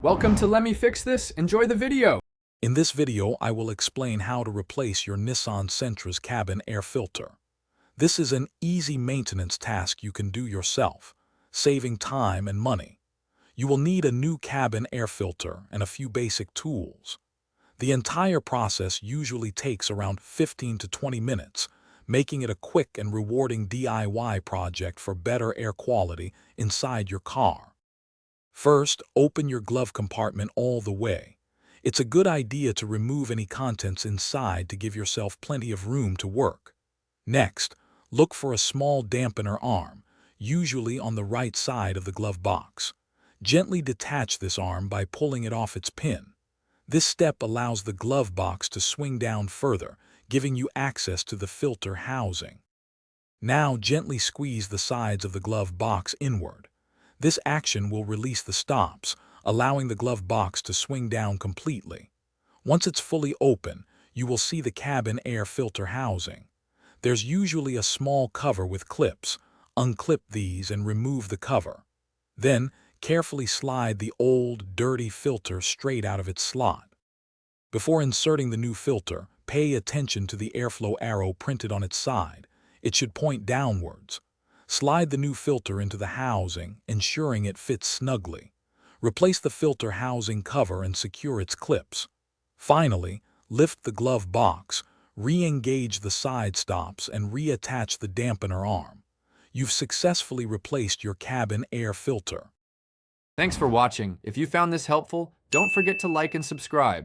Welcome to Let Me Fix This. Enjoy the video. In this video, I will explain how to replace your Nissan Sentra's cabin air filter. This is an easy maintenance task you can do yourself, saving time and money. You will need a new cabin air filter and a few basic tools. The entire process usually takes around 15 to 20 minutes, making it a quick and rewarding DIY project for better air quality inside your car. First, open your glove compartment all the way. It's a good idea to remove any contents inside to give yourself plenty of room to work. Next, look for a small dampener arm, usually on the right side of the glove box. Gently detach this arm by pulling it off its pin. This step allows the glove box to swing down further, giving you access to the filter housing. Now gently squeeze the sides of the glove box inward. This action will release the stops, allowing the glove box to swing down completely. Once it's fully open, you will see the cabin air filter housing. There's usually a small cover with clips. Unclip these and remove the cover. Then, carefully slide the old, dirty filter straight out of its slot. Before inserting the new filter, pay attention to the airflow arrow printed on its side. It should point downwards. Slide the new filter into the housing, ensuring it fits snugly. Replace the filter housing cover and secure its clips. Finally, lift the glove box, re-engage the side stops, and reattach the dampener arm. You've successfully replaced your cabin air filter. Thanks for watching. If you found this helpful, don't forget to like and subscribe.